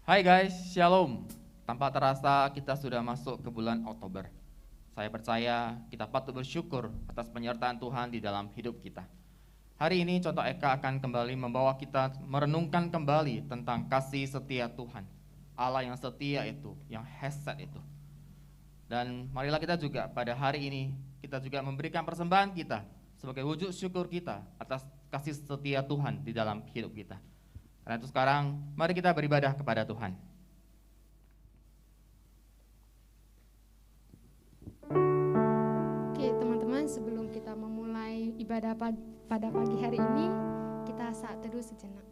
Hai guys, Shalom. Tanpa terasa kita sudah masuk ke bulan Oktober. Saya percaya kita patut bersyukur atas penyertaan Tuhan di dalam hidup kita. Hari ini Contoh Eka akan kembali membawa kita merenungkan kembali tentang kasih setia Tuhan. Allah yang setia itu, yang hesed itu. Dan marilah kita juga pada hari ini, kita juga memberikan persembahan kita sebagai wujud syukur kita atas kasih setia Tuhan di dalam hidup kita. Karena itu sekarang, mari kita beribadah kepada Tuhan. Oke teman-teman, sebelum kita memulai ibadah pada pagi hari ini, kita saat teduh sejenak.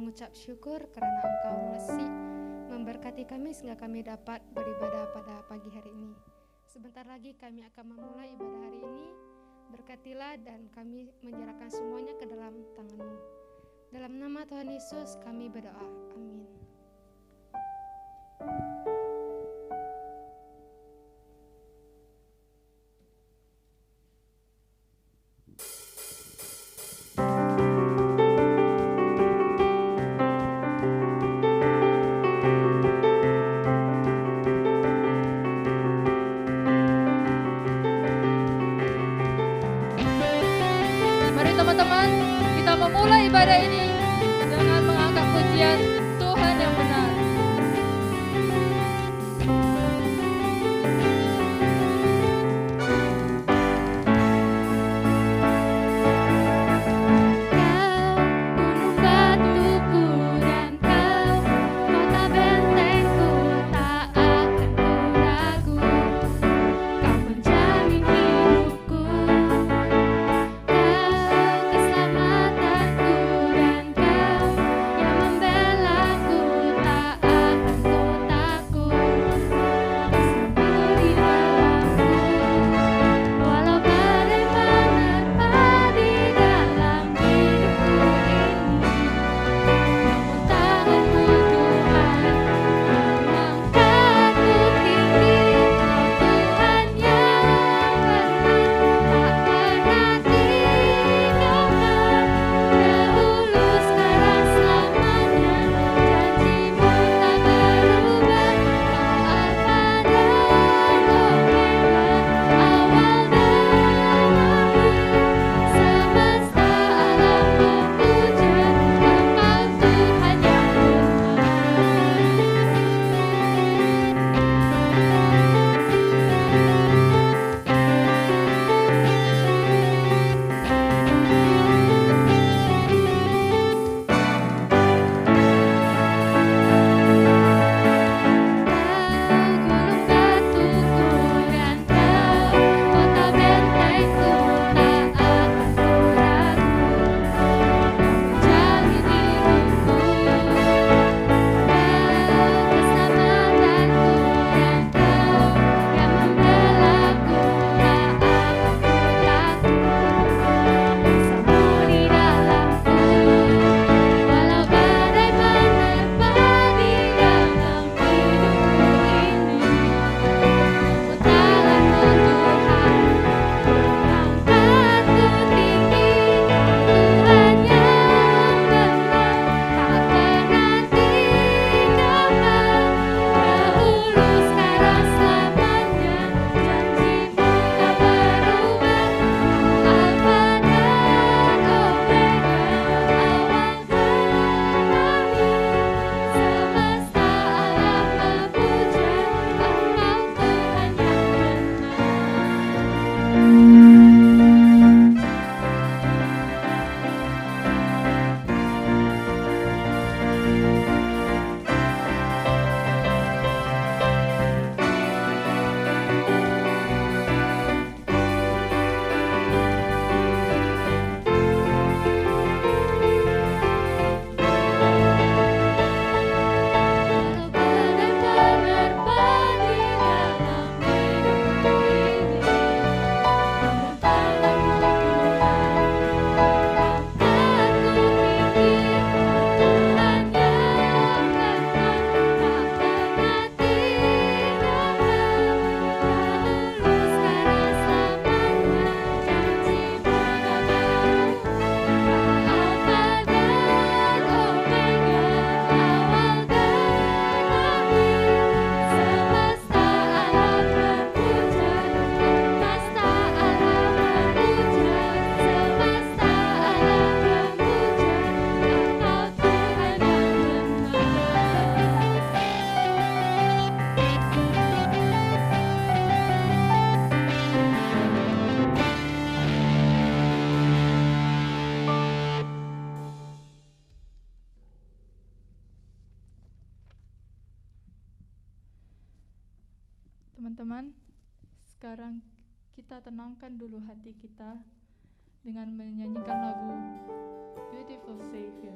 Mengucap syukur karena Engkau masih memberkati kami sehingga kami dapat beribadah pada pagi hari ini. Sebentar lagi kami akan memulai ibadah hari ini. Berkatilah dan kami menyerahkan semuanya ke dalam tangan-Mu. Dalam nama Tuhan Yesus kami berdoa. Amin. Mulai ibadah ini dengan mengangkat pujian Tuhan yang benar. Dan Teman-teman, sekarang kita tenangkan dulu hati kita dengan menyanyikan lagu Beautiful Savior.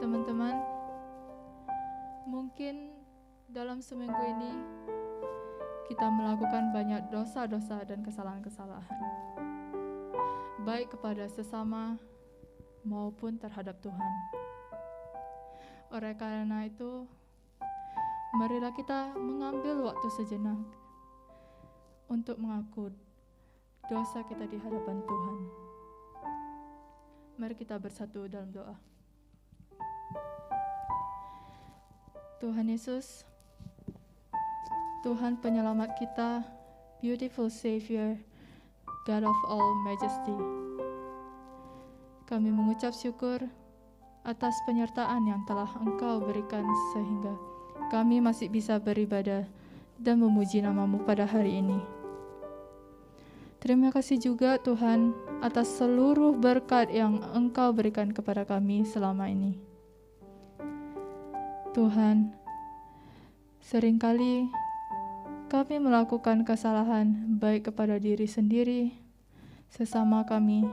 Teman-teman, mungkin dalam seminggu ini kita melakukan banyak dosa-dosa dan kesalahan-kesalahan, baik kepada sesama maupun terhadap Tuhan. Oleh karena itu, marilah kita mengambil waktu sejenak untuk mengaku dosa kita di hadapan Tuhan. Mari kita bersatu dalam doa. Tuhan Yesus, Tuhan penyelamat kita, Beautiful Savior, God of all majesty. Kami mengucap syukur atas penyertaan yang telah Engkau berikan sehingga kami masih bisa beribadah dan memuji nama-Mu pada hari ini. Terima kasih juga Tuhan atas seluruh berkat yang Engkau berikan kepada kami selama ini. Tuhan, seringkali kami melakukan kesalahan baik kepada diri sendiri, sesama kami,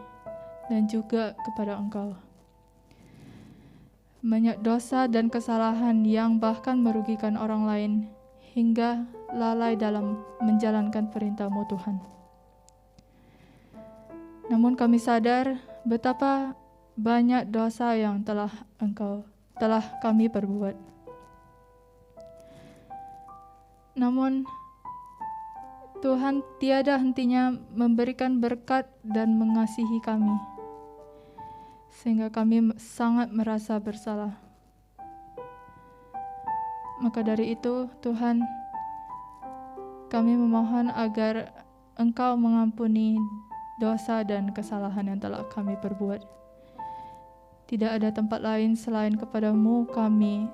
dan juga kepada Engkau. Banyak dosa dan kesalahan yang bahkan merugikan orang lain hingga lalai dalam menjalankan perintah-Mu Tuhan. Namun kami sadar betapa banyak dosa yang telah kami perbuat. Namun Tuhan tiada hentinya memberikan berkat dan mengasihi kami, sehingga kami sangat merasa bersalah. Maka dari itu, Tuhan, kami memohon agar Engkau mengampuni dosa dan kesalahan yang telah kami perbuat. Tidak ada tempat lain selain kepada-Mu kami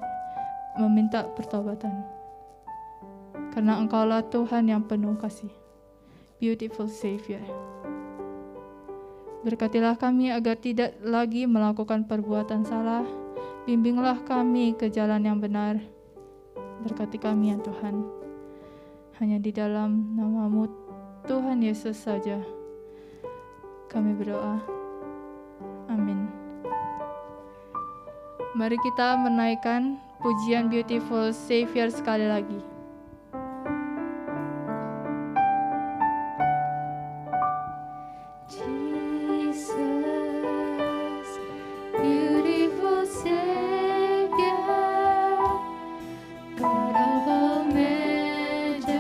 meminta pertobatan. Karena Engkaulah Tuhan yang penuh kasih, Beautiful Savior. Berkatilah kami agar tidak lagi melakukan perbuatan salah. Bimbinglah kami ke jalan yang benar. Berkati kami ya Tuhan. Hanya di dalam nama-Mu Tuhan Yesus saja kami berdoa. Amin. Mari kita menaikkan pujian Beautiful Savior sekali lagi. God of all majesty.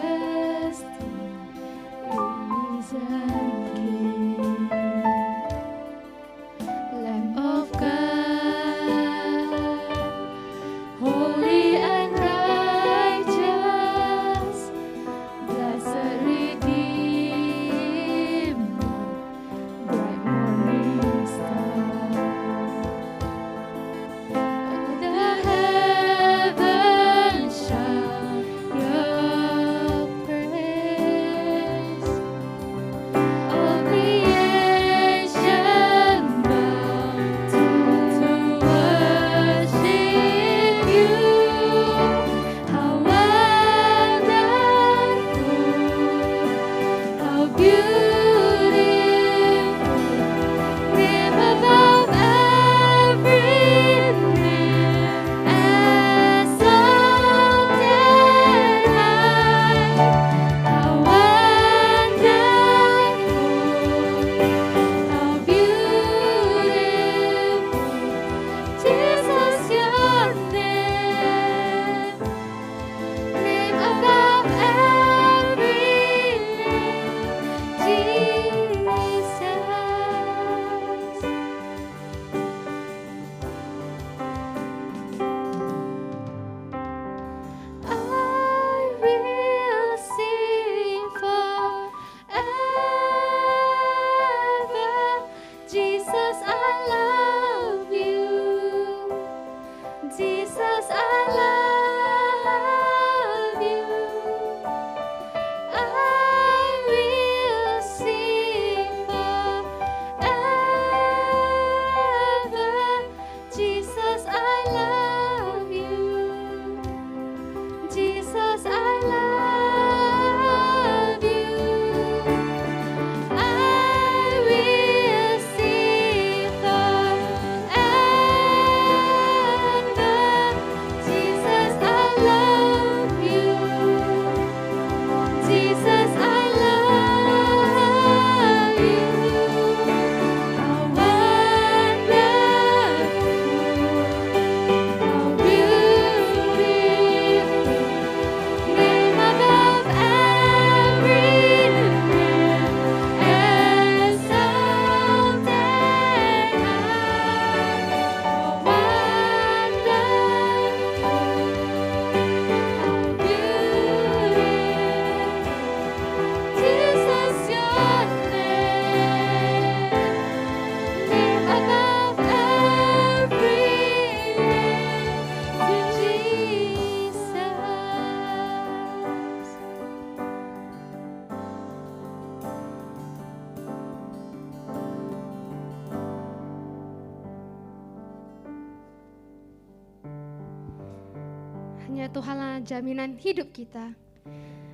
hanya Tuhanlah jaminan hidup kita.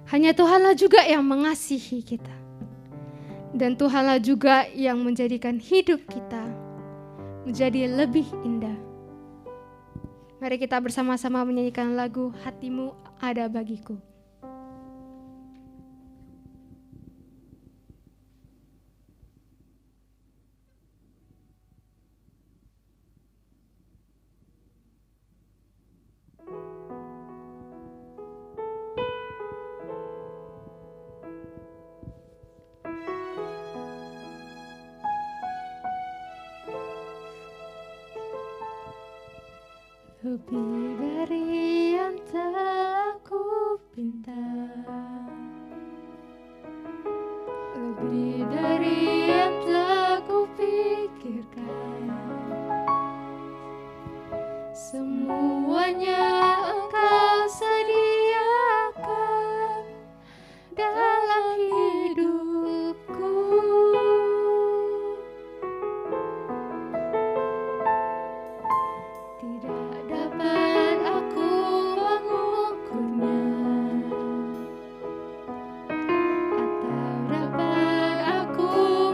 Hanya Tuhanlah juga yang mengasihi kita. Dan Tuhanlah juga yang menjadikan hidup kita menjadi lebih indah. Mari kita bersama-sama menyanyikan lagu Hatimu Ada Bagiku. Lebih dari yang telah ku pinta, lebih dari yang telah ku pikirkan, semuanya Engkau sediakan dalam hidupku. Tidak dapat aku mengukurnya, atau dapat aku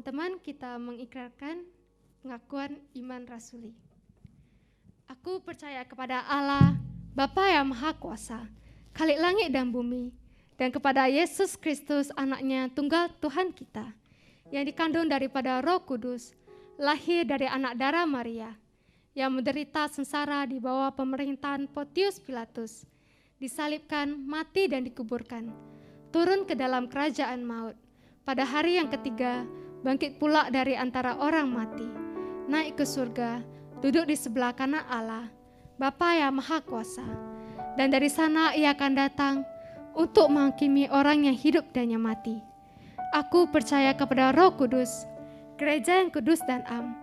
Teman-teman, kita mengikrarkan pengakuan iman rasuli. Aku percaya kepada Allah, Bapa yang Maha Kuasa, Khalik langit dan bumi, dan kepada Yesus Kristus, anaknya tunggal Tuhan kita, yang dikandung daripada Roh Kudus, lahir dari anak darah Maria, yang menderita sengsara di bawah pemerintahan Pontius Pilatus, disalibkan, mati dan dikuburkan, turun ke dalam kerajaan maut, pada hari yang ketiga bangkit pula dari antara orang mati, naik ke surga, duduk di sebelah kanan Allah, Bapa yang Maha Kuasa, dan dari sana ia akan datang untuk menghakimi orang yang hidup dan yang mati. Aku percaya kepada Roh Kudus, gereja yang kudus dan am,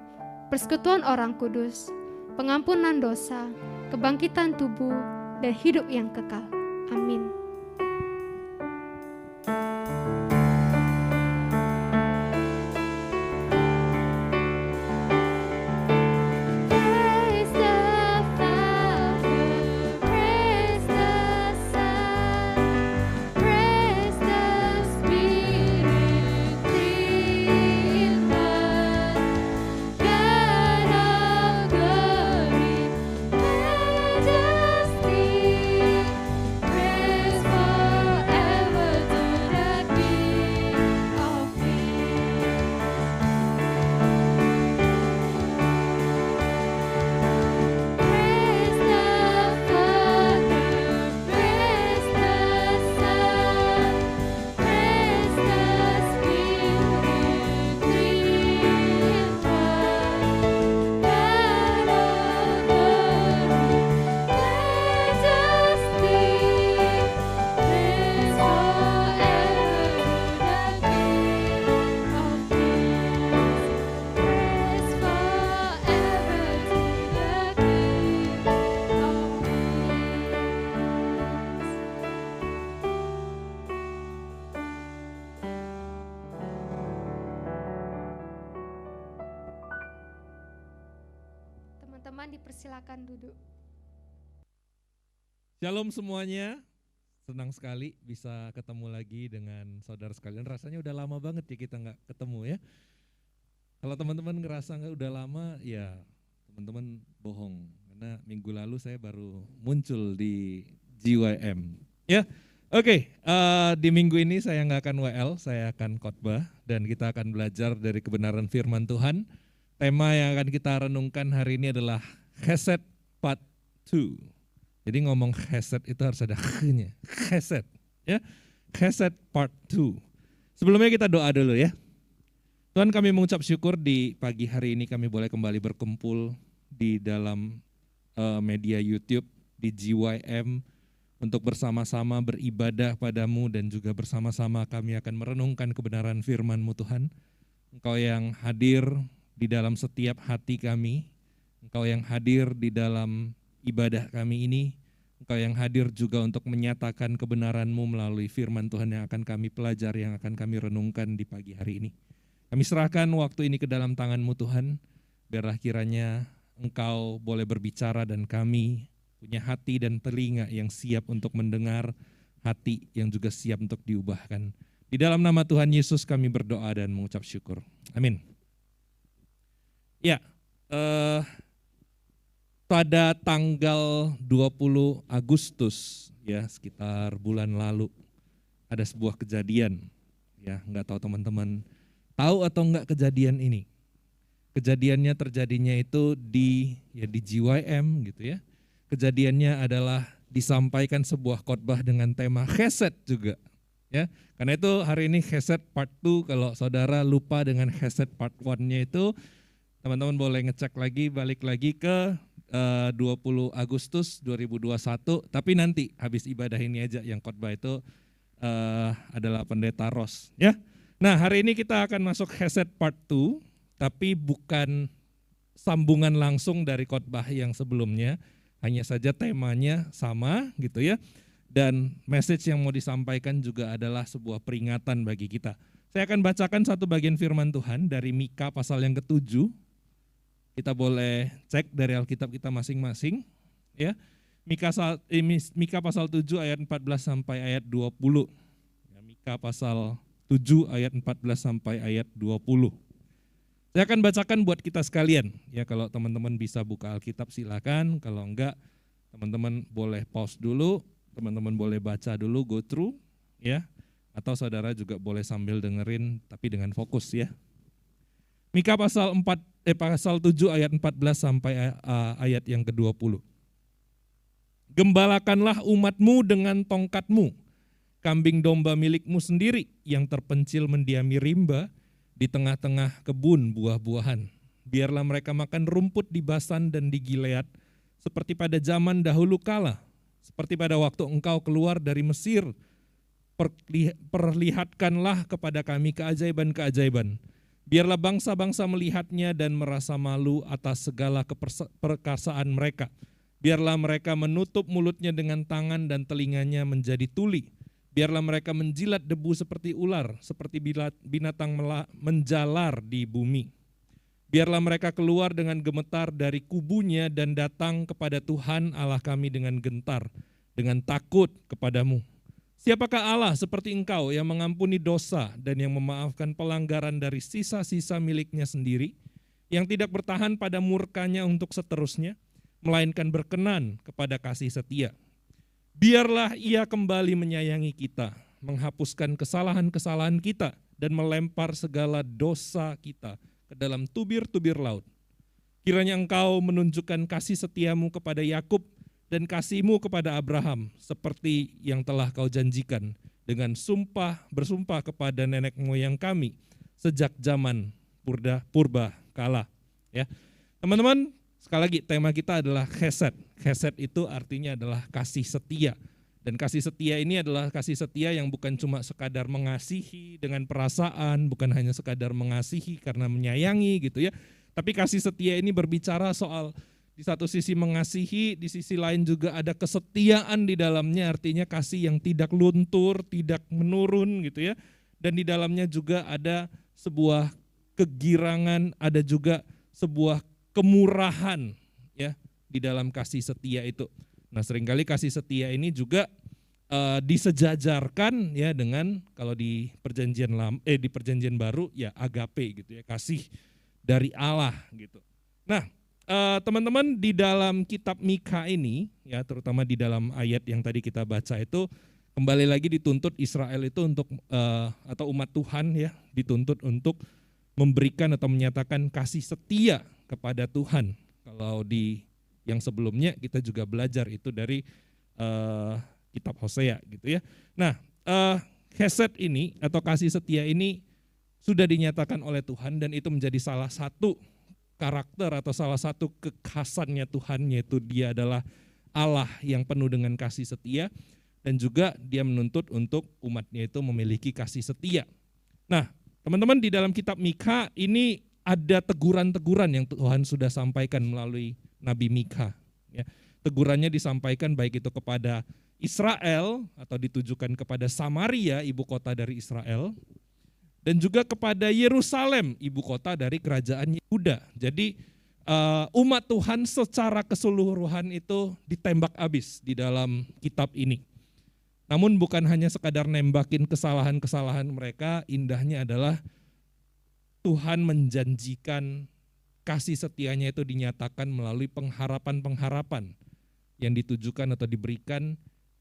persekutuan orang kudus, pengampunan dosa, kebangkitan tubuh, dan hidup yang kekal. Amin. Teman-teman dipersilakan duduk. Shalom semuanya, senang sekali bisa ketemu lagi dengan saudara sekalian. Rasanya udah lama banget ya kita nggak ketemu ya. Kalau teman-teman ngerasa nggak udah lama, ya teman-teman bohong. Karena minggu lalu saya baru muncul di GYM. Ya, oke. Di minggu ini saya nggak akan WL, saya akan khotbah dan kita akan belajar dari kebenaran firman Tuhan. Tema yang akan kita renungkan hari ini adalah Chesed Part 2. Jadi ngomong Chesed itu harus ada Ch-nya, Chesed. Ya, Chesed Part 2. Sebelumnya kita doa dulu ya. Tuhan, kami mengucap syukur di pagi hari ini kami boleh kembali berkumpul di dalam media YouTube, di GYM, untuk bersama-sama beribadah padamu dan juga bersama-sama kami akan merenungkan kebenaran firman-Mu Tuhan. Engkau yang hadir di dalam setiap hati kami, Engkau yang hadir di dalam ibadah kami ini, Engkau yang hadir juga untuk menyatakan kebenaran-Mu melalui firman Tuhan yang akan kami pelajari, yang akan kami renungkan di pagi hari ini. Kami serahkan waktu ini ke dalam tangan-Mu Tuhan, biarlah kiranya Engkau boleh berbicara dan kami punya hati dan telinga yang siap untuk mendengar, hati yang juga siap untuk diubahkan. Di dalam nama Tuhan Yesus kami berdoa dan mengucap syukur. Amin. Ya, pada tanggal 20 Agustus ya, sekitar bulan lalu ada sebuah kejadian ya, nggak tahu teman-teman tahu atau enggak kejadian ini. Kejadiannya terjadinya itu di GYM gitu ya. Kejadiannya adalah disampaikan sebuah khotbah dengan tema Chesed juga ya. Karena itu hari ini Chesed Part 2, kalau saudara lupa dengan Chesed Part 1-nya itu, teman-teman boleh ngecek lagi, balik lagi ke 20 Agustus 2021, tapi nanti habis ibadah ini aja yang khotbah itu adalah Pendeta Ros ya. Nah, hari ini kita akan masuk Chesed Part 2, tapi bukan sambungan langsung dari khotbah yang sebelumnya, hanya saja temanya sama gitu ya. Dan message yang mau disampaikan juga adalah sebuah peringatan bagi kita. Saya akan bacakan satu bagian firman Tuhan dari Mika pasal yang ke-7. Kita boleh cek dari Alkitab kita masing-masing ya. Mika pasal 7 ayat 14 sampai ayat 20. Ya, Mika pasal 7 ayat 14 sampai ayat 20. Saya akan bacakan buat kita sekalian. Ya, kalau teman-teman bisa buka Alkitab silakan, kalau enggak teman-teman boleh pause dulu, teman-teman boleh baca dulu, go through ya. Atau saudara juga boleh sambil dengerin tapi dengan fokus ya. Mika pasal 7 ayat 14 sampai ayat yang ke-20. Gembalakanlah umatmu dengan tongkatmu, kambing domba milikmu sendiri yang terpencil mendiami rimba di tengah-tengah kebun buah-buahan. Biarlah mereka makan rumput di Basan dan di Gilead, seperti pada zaman dahulu kala, seperti pada waktu engkau keluar dari Mesir. Perlihatkanlah kepada kami keajaiban-keajaiban. Biarlah bangsa-bangsa melihatnya dan merasa malu atas segala keperkasaan mereka. Biarlah mereka menutup mulutnya dengan tangan dan telinganya menjadi tuli. Biarlah mereka menjilat debu seperti ular, seperti binatang menjalar di bumi. Biarlah mereka keluar dengan gemetar dari kubunya dan datang kepada Tuhan Allah kami dengan gentar, dengan takut kepadamu. Siapakah Allah seperti engkau yang mengampuni dosa dan yang memaafkan pelanggaran dari sisa-sisa miliknya sendiri, yang tidak bertahan pada murkanya untuk seterusnya, melainkan berkenan kepada kasih setia. Biarlah ia kembali menyayangi kita, menghapuskan kesalahan-kesalahan kita dan melempar segala dosa kita ke dalam tubir-tubir laut. Kiranya engkau menunjukkan kasih setiamu kepada Yakub dan kasih-Mu kepada Abraham, seperti yang telah kau janjikan dengan bersumpah kepada nenek moyang kami sejak zaman purba kala. Ya, teman-teman, sekali lagi tema kita adalah chesed. Chesed itu artinya adalah kasih setia. Dan kasih setia ini adalah kasih setia yang bukan cuma sekadar mengasihi dengan perasaan, bukan hanya sekadar mengasihi karena menyayangi gitu ya. Tapi kasih setia ini berbicara soal di satu sisi mengasihi, di sisi lain juga ada kesetiaan di dalamnya, artinya kasih yang tidak luntur, tidak menurun gitu ya. Dan di dalamnya juga ada sebuah kegirangan, ada juga sebuah kemurahan ya di dalam kasih setia itu. Nah, seringkali kasih setia ini juga disejajarkan ya dengan kalau di perjanjian baru ya agape gitu ya, kasih dari Allah gitu. Nah, teman-teman, di dalam kitab Mika ini ya, terutama di dalam ayat yang tadi kita baca itu, kembali lagi dituntut Israel itu untuk atau umat Tuhan ya, dituntut untuk memberikan atau menyatakan kasih setia kepada Tuhan. Kalau di yang sebelumnya kita juga belajar itu dari kitab Hosea gitu ya. Nah, chesed ini atau kasih setia ini sudah dinyatakan oleh Tuhan dan itu menjadi salah satu karakter atau salah satu kekhasannya Tuhan, yaitu dia adalah Allah yang penuh dengan kasih setia dan juga dia menuntut untuk umatnya itu memiliki kasih setia. Nah, teman-teman, di dalam kitab Mika ini ada teguran-teguran yang Tuhan sudah sampaikan melalui Nabi Mika. Ya, tegurannya disampaikan baik itu kepada Israel atau ditujukan kepada Samaria, ibu kota dari Israel, dan juga kepada Yerusalem, ibu kota dari kerajaan Yehuda. Jadi umat Tuhan secara keseluruhan itu ditembak habis di dalam kitab ini. Namun bukan hanya sekadar nembakin kesalahan-kesalahan mereka, indahnya adalah Tuhan menjanjikan kasih setianya itu dinyatakan melalui pengharapan-pengharapan yang ditujukan atau diberikan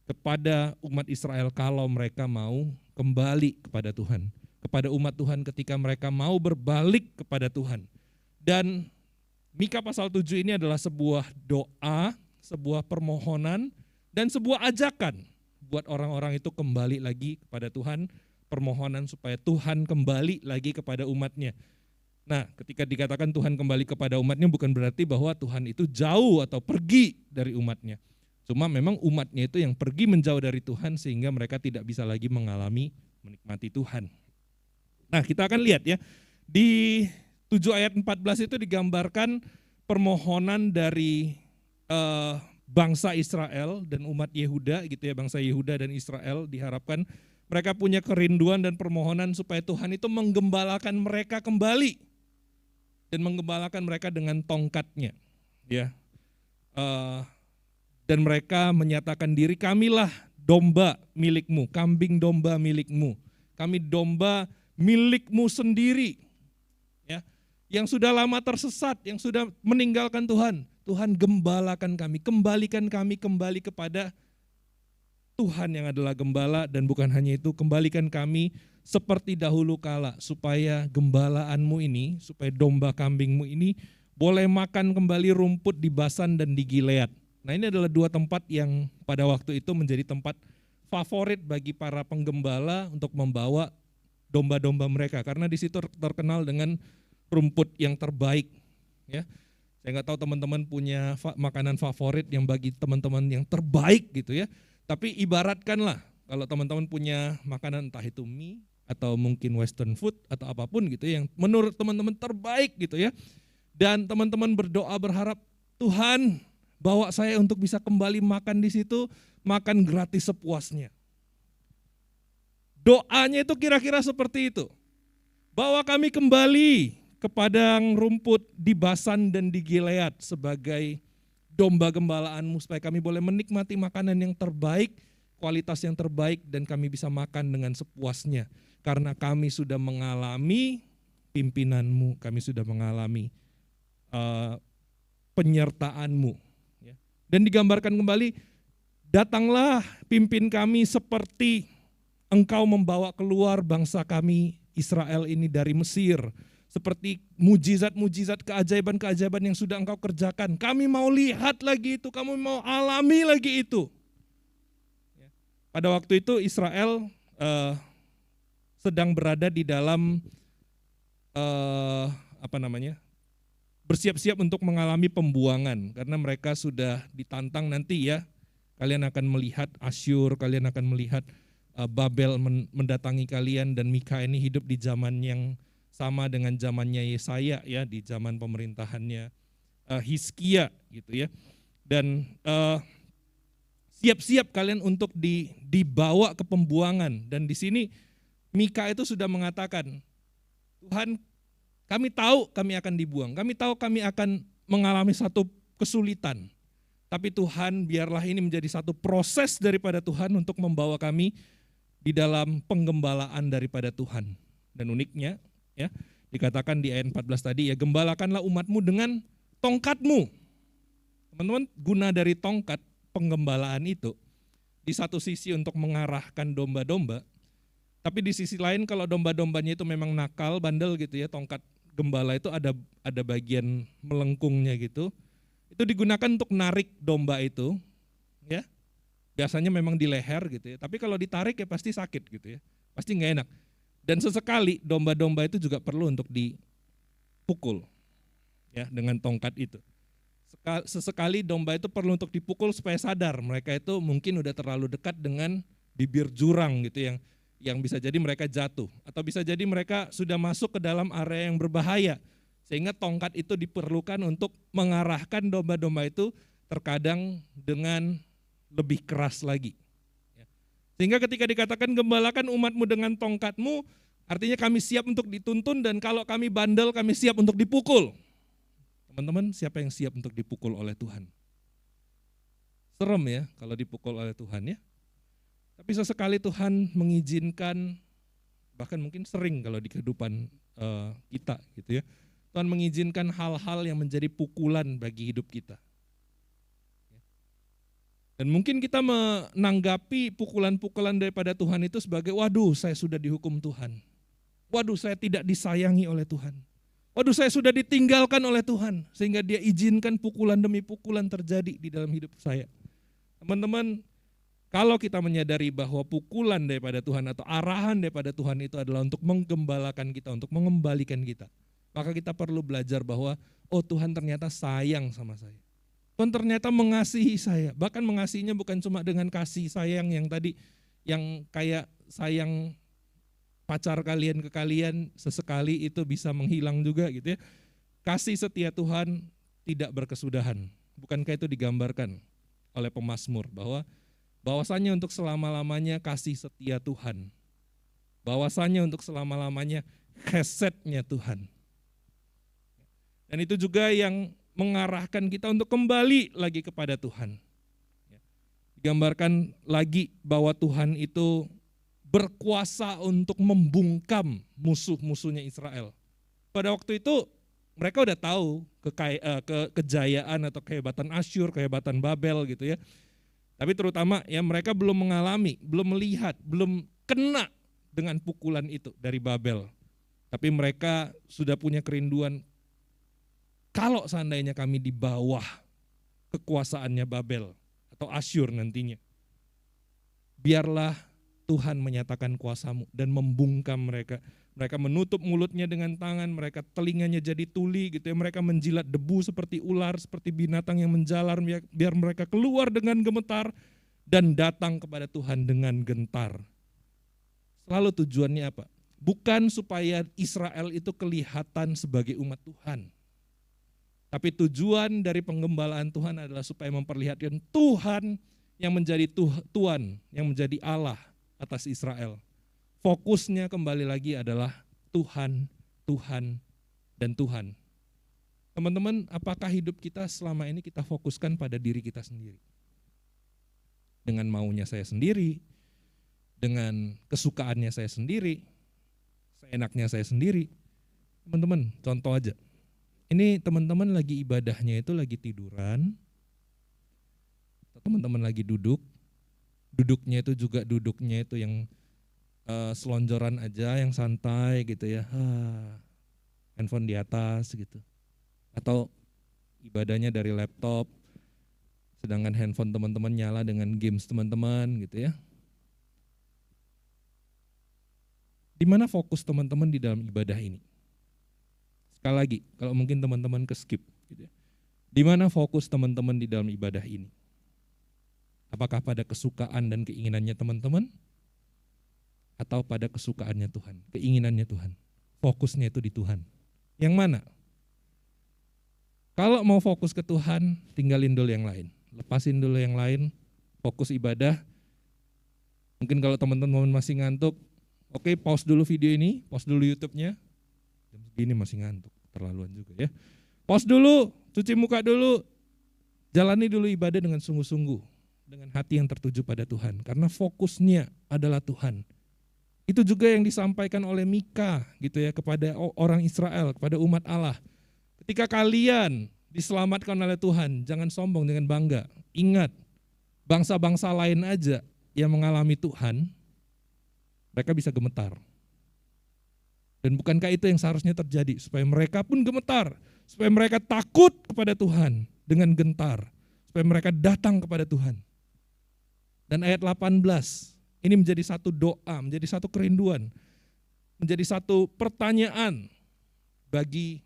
kepada umat Israel kalau mereka mau kembali kepada Tuhan. Kepada umat Tuhan ketika mereka mau berbalik kepada Tuhan. Dan Mika pasal 7 ini adalah sebuah doa, sebuah permohonan, dan sebuah ajakan buat orang-orang itu kembali lagi kepada Tuhan, permohonan supaya Tuhan kembali lagi kepada umatnya. Nah, ketika dikatakan Tuhan kembali kepada umatnya bukan berarti bahwa Tuhan itu jauh atau pergi dari umatnya. Cuma memang umatnya itu yang pergi menjauh dari Tuhan sehingga mereka tidak bisa lagi menikmati Tuhan. Nah, kita akan lihat ya, di 7 ayat 14 itu digambarkan permohonan dari bangsa Israel dan umat Yehuda gitu ya, bangsa Yehuda dan Israel diharapkan mereka punya kerinduan dan permohonan supaya Tuhan itu menggembalakan mereka kembali dan menggembalakan mereka dengan tongkatnya ya. Dan mereka menyatakan diri, kamilah domba milikmu, kambing domba milikmu, kami domba milikmu sendiri. Ya, yang sudah lama tersesat, yang sudah meninggalkan Tuhan. Tuhan gembalakan kami, kembalikan kami kembali kepada Tuhan yang adalah gembala, dan bukan hanya itu, kembalikan kami seperti dahulu kala, supaya gembalaanmu ini, supaya domba kambingmu ini boleh makan kembali rumput di Basan dan di Gilead. Nah, ini adalah dua tempat yang pada waktu itu menjadi tempat favorit bagi para penggembala untuk membawa domba-domba mereka, karena di situ terkenal dengan rumput yang terbaik. Ya, saya nggak tahu teman-teman punya makanan favorit yang bagi teman-teman yang terbaik gitu ya. Tapi ibaratkanlah kalau teman-teman punya makanan entah itu mie atau mungkin western food atau apapun gitu yang menurut teman-teman terbaik gitu ya. Dan teman-teman berdoa berharap, Tuhan bawa saya untuk bisa kembali makan di situ, makan gratis sepuasnya. Doanya itu kira-kira seperti itu. Bawa kami kembali ke padang rumput di Basan dan di Gilead sebagai domba gembalaanmu, supaya kami boleh menikmati makanan yang terbaik, kualitas yang terbaik, dan kami bisa makan dengan sepuasnya. Karena kami sudah mengalami pimpinanmu, kami sudah mengalami penyertaanmu. Dan digambarkan kembali, datanglah pimpin kami seperti engkau membawa keluar bangsa kami Israel ini dari Mesir. Seperti mujizat-mujizat, keajaiban-keajaiban yang sudah engkau kerjakan. Kami mau lihat lagi itu, kami mau alami lagi itu. Pada waktu itu Israel sedang berada di dalam bersiap-siap untuk mengalami pembuangan. Karena mereka sudah ditantang nanti ya, kalian akan melihat Asyur, kalian akan melihat Babel mendatangi kalian, dan Mika ini hidup di zaman yang sama dengan zamannya Yesaya ya, di zaman pemerintahannya Hizkia gitu ya. Dan siap-siap kalian untuk dibawa ke pembuangan. Dan di sini Mika itu sudah mengatakan, Tuhan, kami tahu kami akan dibuang, kami tahu kami akan mengalami satu kesulitan. Tapi Tuhan, biarlah ini menjadi satu proses daripada Tuhan untuk membawa kami di dalam penggembalaan daripada Tuhan. Dan uniknya ya, dikatakan di ayat 14 tadi ya, gembalakanlah umatmu dengan tongkatmu. Teman-teman, guna dari tongkat penggembalaan itu di satu sisi untuk mengarahkan domba-domba, tapi di sisi lain kalau domba-dombanya itu memang nakal, bandel gitu ya, tongkat gembala itu ada bagian melengkungnya gitu. Itu digunakan untuk narik domba itu ya. Biasanya memang di leher gitu ya, tapi kalau ditarik ya pasti sakit gitu ya. Pasti nggak enak. Dan sesekali domba-domba itu juga perlu untuk dipukul ya dengan tongkat itu. Sesekali domba itu perlu untuk dipukul supaya sadar mereka itu mungkin udah terlalu dekat dengan bibir jurang gitu yang bisa jadi mereka jatuh, atau bisa jadi mereka sudah masuk ke dalam area yang berbahaya, sehingga tongkat itu diperlukan untuk mengarahkan domba-domba itu terkadang dengan lebih keras lagi. Sehingga ketika dikatakan gembalakan umatmu dengan tongkatmu, artinya kami siap untuk dituntun, dan kalau kami bandel kami siap untuk dipukul. Teman-teman, siapa yang siap untuk dipukul oleh Tuhan? Serem ya kalau dipukul oleh Tuhan ya. Tapi sesekali Tuhan mengizinkan, bahkan mungkin sering kalau di kehidupan kita gitu ya, Tuhan mengizinkan hal-hal yang menjadi pukulan bagi hidup kita. Dan mungkin kita menanggapi pukulan-pukulan daripada Tuhan itu sebagai, waduh saya sudah dihukum Tuhan. Waduh saya tidak disayangi oleh Tuhan. Waduh saya sudah ditinggalkan oleh Tuhan. Sehingga dia izinkan pukulan demi pukulan terjadi di dalam hidup saya. Teman-teman, kalau kita menyadari bahwa pukulan daripada Tuhan atau arahan daripada Tuhan itu adalah untuk menggembalakan kita, untuk mengembalikan kita, maka kita perlu belajar bahwa, oh Tuhan ternyata sayang sama saya. Tuhan ternyata mengasihi saya, bahkan mengasihinya bukan cuma dengan kasih sayang yang tadi, yang kayak sayang pacar kalian ke kalian, sesekali itu bisa menghilang juga gitu ya. Kasih setia Tuhan tidak berkesudahan. Bukankah itu digambarkan oleh pemazmur, bahwasanya untuk selama-lamanya kasih setia Tuhan. Bahwasanya untuk selama-lamanya chesed-nya Tuhan. Dan itu juga yang mengarahkan kita untuk kembali lagi kepada Tuhan. Digambarkan lagi bahwa Tuhan itu berkuasa untuk membungkam musuh-musuhnya Israel. Pada waktu itu mereka udah tahu kejayaan atau kehebatan Asyur, kehebatan Babel gitu ya. Tapi terutama ya mereka belum mengalami, belum melihat, belum kena dengan pukulan itu dari Babel. Tapi mereka sudah punya kerinduan, kalau seandainya kami di bawah kekuasaannya Babel atau Asyur nantinya, biarlah Tuhan menyatakan kuasa-Mu dan membungkam mereka. Mereka menutup mulutnya dengan tangan, mereka telinganya jadi tuli gitu ya, mereka menjilat debu seperti ular, seperti binatang yang menjalar, biar mereka keluar dengan gemetar dan datang kepada Tuhan dengan gentar. Selalu tujuannya apa? Bukan supaya Israel itu kelihatan sebagai umat Tuhan. Tapi tujuan dari penggembalaan Tuhan adalah supaya memperlihatkan Tuhan yang menjadi Tuhan, yang menjadi Allah atas Israel. Fokusnya kembali lagi adalah Tuhan, Tuhan, dan Tuhan. Teman-teman, apakah hidup kita selama ini kita fokuskan pada diri kita sendiri? Dengan maunya saya sendiri, dengan kesukaannya saya sendiri, seenaknya saya sendiri. Teman-teman, contoh aja. Ini teman-teman lagi ibadahnya itu lagi tiduran, teman-teman lagi duduknya itu juga duduknya itu yang selonjoran aja, yang santai gitu ya, handphone di atas gitu. Atau ibadahnya dari laptop, sedangkan handphone teman-teman nyala dengan games teman-teman gitu ya. Di mana fokus teman-teman di dalam ibadah ini? Sekali lagi, kalau mungkin teman-teman ke-skip gitu ya. Di mana fokus teman-teman di dalam ibadah ini? Apakah pada kesukaan dan keinginannya teman-teman? Atau pada kesukaannya Tuhan, keinginannya Tuhan? Fokusnya itu di Tuhan. Yang mana? Kalau mau fokus ke Tuhan, tinggalin dulu yang lain. Lepasin dulu yang lain, fokus ibadah. Mungkin kalau teman-teman masih ngantuk, oke, pause dulu video ini, pause dulu YouTube-nya. Jam segini masih ngantuk, terlaluan juga ya. Pause dulu, cuci muka dulu, jalani dulu ibadah dengan sungguh-sungguh, dengan hati yang tertuju pada Tuhan. Karena fokusnya adalah Tuhan. Itu juga yang disampaikan oleh Mika gitu ya kepada orang Israel, kepada umat Allah. Ketika kalian diselamatkan oleh Tuhan, jangan sombong dengan bangga. Ingat, bangsa-bangsa lain aja yang mengalami Tuhan, mereka bisa gemetar. Dan bukankah itu yang seharusnya terjadi? Supaya mereka pun gemetar, supaya mereka takut kepada Tuhan dengan gentar, supaya mereka datang kepada Tuhan. Dan ayat 18, ini menjadi satu doa, menjadi satu kerinduan, menjadi satu pertanyaan bagi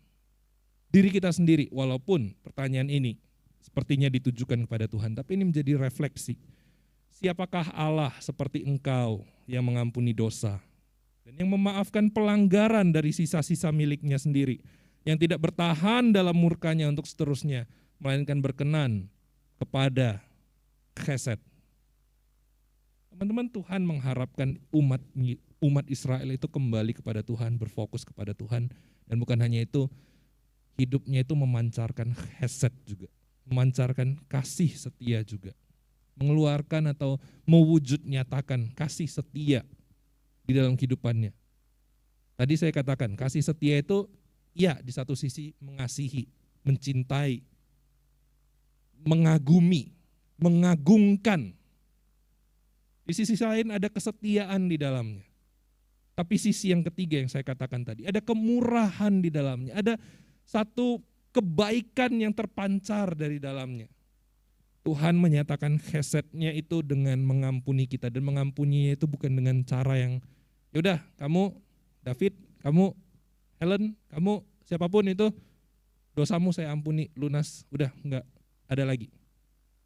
diri kita sendiri. Walaupun pertanyaan ini sepertinya ditujukan kepada Tuhan, tapi ini menjadi refleksi. Siapakah Allah seperti Engkau yang mengampuni dosa dan yang memaafkan pelanggaran dari sisa-sisa miliknya sendiri, yang tidak bertahan dalam murkanya untuk seterusnya, melainkan berkenan kepada chesed. Teman-teman, Tuhan mengharapkan umat Israel itu kembali kepada Tuhan, berfokus kepada Tuhan, dan bukan hanya itu, hidupnya itu memancarkan chesed juga, memancarkan kasih setia juga, mengeluarkan atau mewujud nyatakan kasih setia di dalam kehidupannya. Tadi saya katakan kasih setia itu ya di satu sisi mengasihi, mencintai, mengagumi, mengagungkan. Di sisi lain ada kesetiaan di dalamnya. Tapi sisi yang ketiga yang saya katakan tadi, ada kemurahan di dalamnya, ada satu kebaikan yang terpancar dari dalamnya. Tuhan menyatakan chesed-nya itu dengan mengampuni kita, dan mengampuninya itu bukan dengan cara yang yaudah kamu David, kamu Helen, kamu siapapun itu dosamu saya ampuni, lunas, udah enggak ada lagi.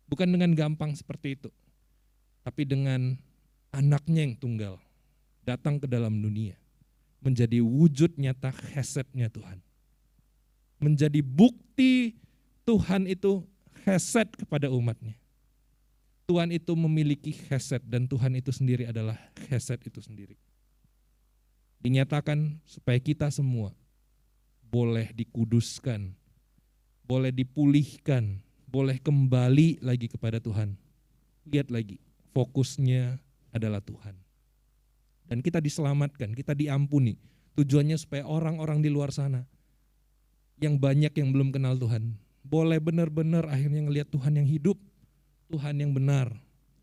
Bukan dengan gampang seperti itu. Tapi dengan anaknya yang tunggal datang ke dalam dunia, menjadi wujud nyata chesed-nya Tuhan. Menjadi bukti Tuhan itu chesed kepada umatnya. Tuhan itu memiliki chesed dan Tuhan itu sendiri adalah chesed itu sendiri. Dinyatakan supaya kita semua boleh dikuduskan, boleh dipulihkan, boleh kembali lagi kepada Tuhan. Lihat lagi, fokusnya adalah Tuhan. Dan kita diselamatkan, kita diampuni. Tujuannya supaya orang-orang di luar sana yang banyak yang belum kenal Tuhan boleh benar-benar akhirnya ngelihat Tuhan yang hidup, Tuhan yang benar,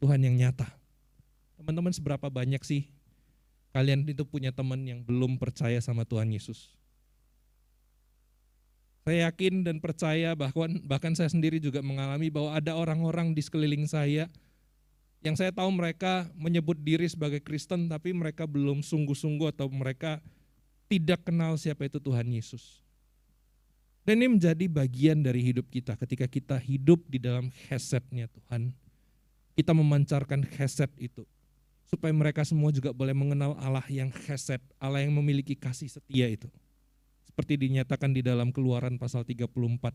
Tuhan yang nyata. Teman-teman, seberapa banyak sih kalian itu punya teman yang belum percaya sama Tuhan Yesus? Saya yakin dan percaya bahkan saya sendiri juga mengalami bahwa ada orang-orang di sekeliling saya yang saya tahu mereka menyebut diri sebagai Kristen tapi mereka belum sungguh-sungguh atau mereka tidak kenal siapa itu Tuhan Yesus. Dan ini menjadi bagian dari hidup kita ketika kita hidup di dalam hesetnya Tuhan. Kita memancarkan heset itu supaya mereka semua juga boleh mengenal Allah yang heset, Allah yang memiliki kasih setia itu. Seperti dinyatakan di dalam Keluaran pasal 34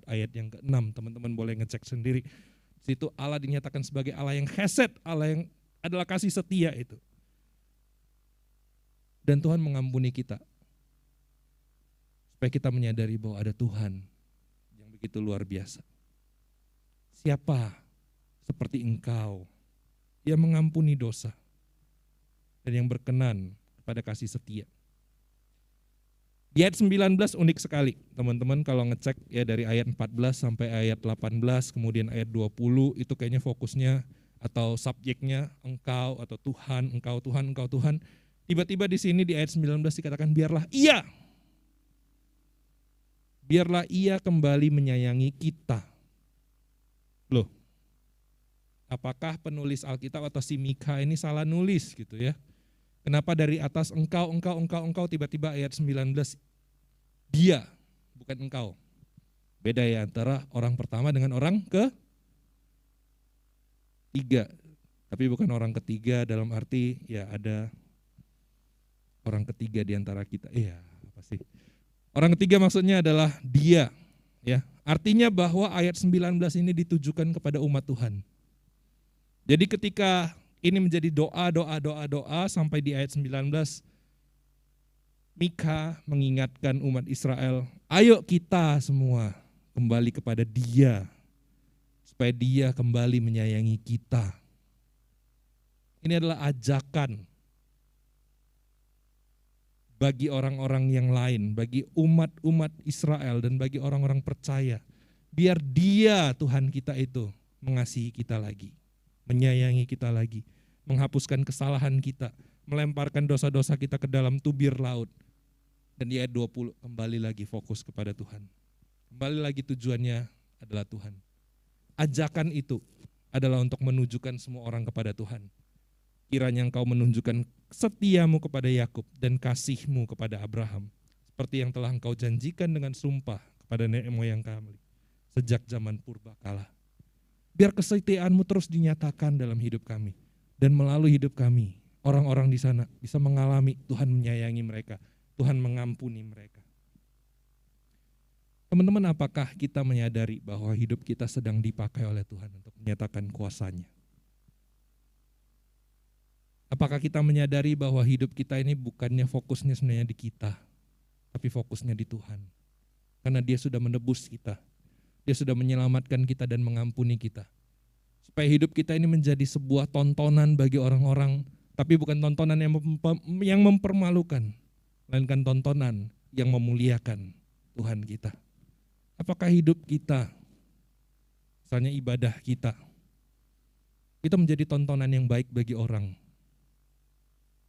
ayat yang ke-6, teman-teman boleh ngecek sendiri. Di situ Allah dinyatakan sebagai Allah yang heset, Allah yang adalah kasih setia itu. Dan Tuhan mengampuni kita. Supaya kita menyadari bahwa ada Tuhan yang begitu luar biasa. Siapa seperti Engkau yang mengampuni dosa dan yang berkenan kepada kasih setia. Di ayat 19 unik sekali, teman-teman kalau ngecek ya dari ayat 14 sampai ayat 18, kemudian ayat 20 itu kayaknya fokusnya atau subjeknya Engkau atau Tuhan, Engkau Tuhan, Engkau Tuhan. Tiba-tiba di sini di ayat 19 dikatakan biarlah ia kembali menyayangi kita. Loh, apakah penulis Alkitab atau si Mika ini salah nulis gitu ya? Kenapa dari atas engkau, tiba-tiba ayat 19 dia, bukan engkau. Beda ya antara orang pertama dengan orang ketiga. Tapi bukan orang ketiga dalam arti ya ada orang ketiga di antara kita. Iya, apa sih? Orang ketiga maksudnya adalah dia. Ya, artinya bahwa ayat 19 ini ditujukan kepada umat Tuhan. Jadi ketika ini menjadi doa sampai di ayat 19, Mika mengingatkan umat Israel, ayo kita semua kembali kepada dia, supaya dia kembali menyayangi kita. Ini adalah ajakan bagi orang-orang yang lain, bagi umat-umat Israel dan bagi orang-orang percaya. Biar dia Tuhan kita itu mengasihi kita lagi, menyayangi kita lagi, menghapuskan kesalahan kita, melemparkan dosa-dosa kita ke dalam tubir laut. Dan di ayat 20 kembali lagi fokus kepada Tuhan. Kembali lagi tujuannya adalah Tuhan. Ajakan itu adalah untuk menunjukkan semua orang kepada Tuhan. Kiranya engkau menunjukkan setiamu kepada Yakub dan kasihmu kepada Abraham, seperti yang telah engkau janjikan dengan sumpah kepada nenek moyang kami sejak zaman purbakala. Biar kesetiaanmu terus dinyatakan dalam hidup kami, dan melalui hidup kami, orang-orang di sana bisa mengalami Tuhan menyayangi mereka, Tuhan mengampuni mereka. Teman-teman, apakah kita menyadari bahwa hidup kita sedang dipakai oleh Tuhan untuk menyatakan kuasa-Nya? Apakah kita menyadari bahwa hidup kita ini bukannya fokusnya sebenarnya di kita, tapi fokusnya di Tuhan? Karena Dia sudah menebus kita, Dia sudah menyelamatkan kita dan mengampuni kita. Supaya hidup kita ini menjadi sebuah tontonan bagi orang-orang, tapi bukan tontonan yang mempermalukan, melainkan tontonan yang memuliakan Tuhan kita. Apakah hidup kita, misalnya ibadah kita, itu menjadi tontonan yang baik bagi orang?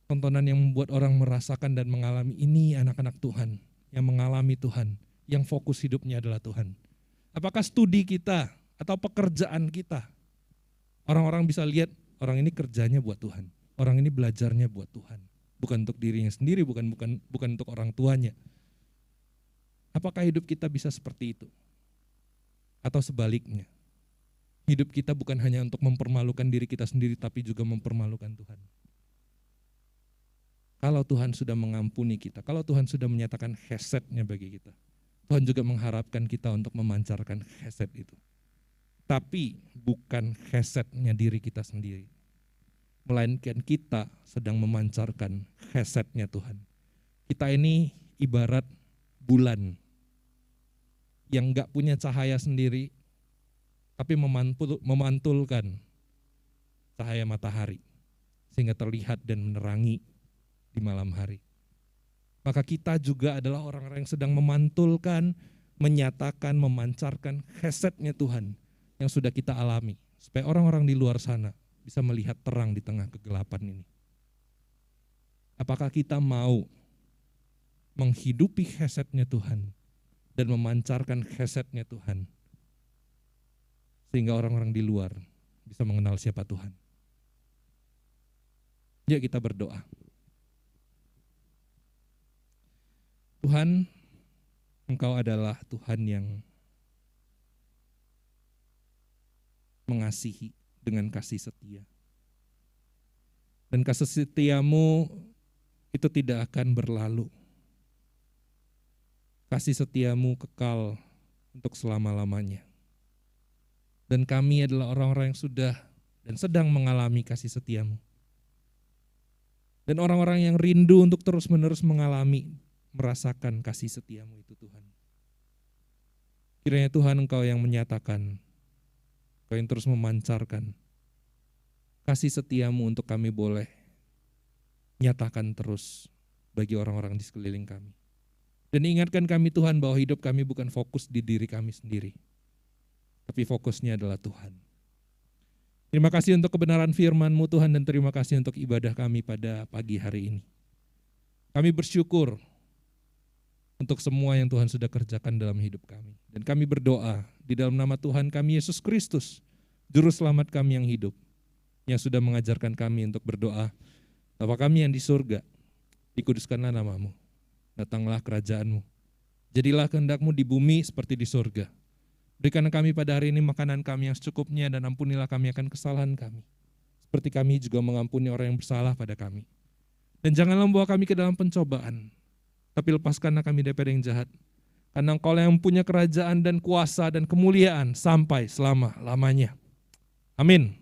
Tontonan yang membuat orang merasakan dan mengalami ini anak-anak Tuhan, yang mengalami Tuhan, yang fokus hidupnya adalah Tuhan. Apakah studi kita atau pekerjaan kita, orang-orang bisa lihat orang ini kerjanya buat Tuhan, orang ini belajarnya buat Tuhan, bukan untuk dirinya sendiri, bukan untuk orang tuanya. Apakah hidup kita bisa seperti itu? Atau sebaliknya, hidup kita bukan hanya untuk mempermalukan diri kita sendiri, tapi juga mempermalukan Tuhan. Kalau Tuhan sudah mengampuni kita, kalau Tuhan sudah menyatakan hesetnya bagi kita, Tuhan juga mengharapkan kita untuk memancarkan heset itu. Tapi bukan hesetnya diri kita sendiri, melainkan kita sedang memancarkan hesetnya Tuhan. Kita ini ibarat bulan yang gak punya cahaya sendiri, tapi memantulkan cahaya matahari, sehingga terlihat dan menerangi di malam hari. Maka kita juga adalah orang-orang yang sedang memantulkan menyatakan, memancarkan hesetnya Tuhan yang sudah kita alami. Supaya orang-orang di luar sana bisa melihat terang di tengah kegelapan ini. Apakah kita mau menghidupi hesetnya Tuhan dan memancarkan hesetnya Tuhan sehingga orang-orang di luar bisa mengenal siapa Tuhan? Yuk kita berdoa. Tuhan, Engkau adalah Tuhan yang mengasihi dengan kasih setia. Dan kasih setiamu itu tidak akan berlalu. Kasih setiamu kekal untuk selama-lamanya. Dan kami adalah orang-orang yang sudah dan sedang mengalami kasih setiamu. Dan orang-orang yang rindu untuk terus-menerus mengalami, merasakan kasih setiamu itu Tuhan. Kiranya Tuhan Engkau yang menyatakan, Engkau yang terus memancarkan kasih setiamu untuk kami boleh nyatakan terus bagi orang-orang di sekeliling kami. Dan ingatkan kami Tuhan bahwa hidup kami bukan fokus di diri kami sendiri, tapi fokusnya adalah Tuhan. Terima kasih untuk kebenaran firman-Mu Tuhan, dan terima kasih untuk ibadah kami pada pagi hari ini. Kami bersyukur untuk semua yang Tuhan sudah kerjakan dalam hidup kami. Dan kami berdoa di dalam nama Tuhan kami Yesus Kristus, Juru Selamat kami yang hidup, yang sudah mengajarkan kami untuk berdoa, Bapa kami yang di surga, dikuduskanlah nama-Mu, datanglah kerajaan-Mu, jadilah kehendak-Mu di bumi seperti di surga. Berikan kami pada hari ini makanan kami yang secukupnya, dan ampunilah kami akan kesalahan kami, seperti kami juga mengampuni orang yang bersalah pada kami. Dan janganlah membawa kami ke dalam pencobaan, tapi lepaskanlah kami daripada yang jahat. Karena Engkau yang punya kerajaan dan kuasa dan kemuliaan sampai selama-lamanya. Amin.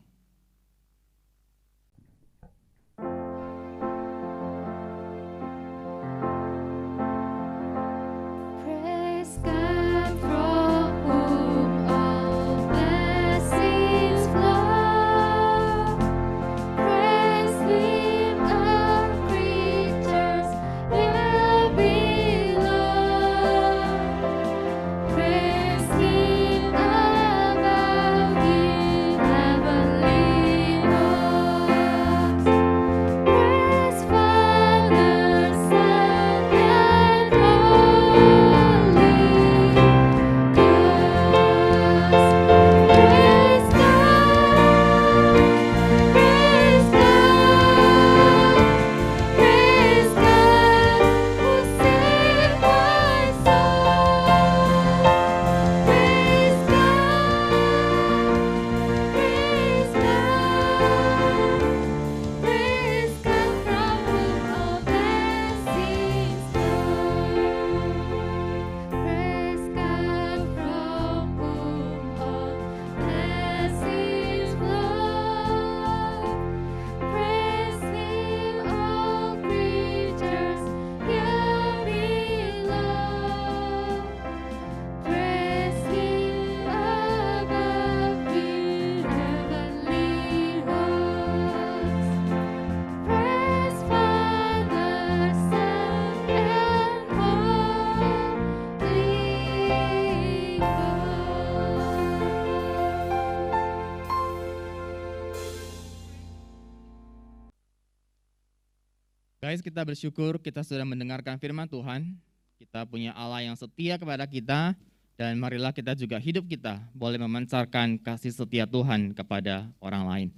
Guys, kita bersyukur kita sudah mendengarkan firman Tuhan. Kita punya Allah yang setia kepada kita, dan marilah kita juga hidup kita boleh memancarkan kasih setia Tuhan kepada orang lain.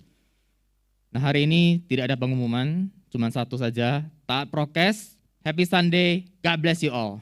Nah, hari ini tidak ada pengumuman, cuma satu saja, taat prokes. Happy Sunday, God bless you all.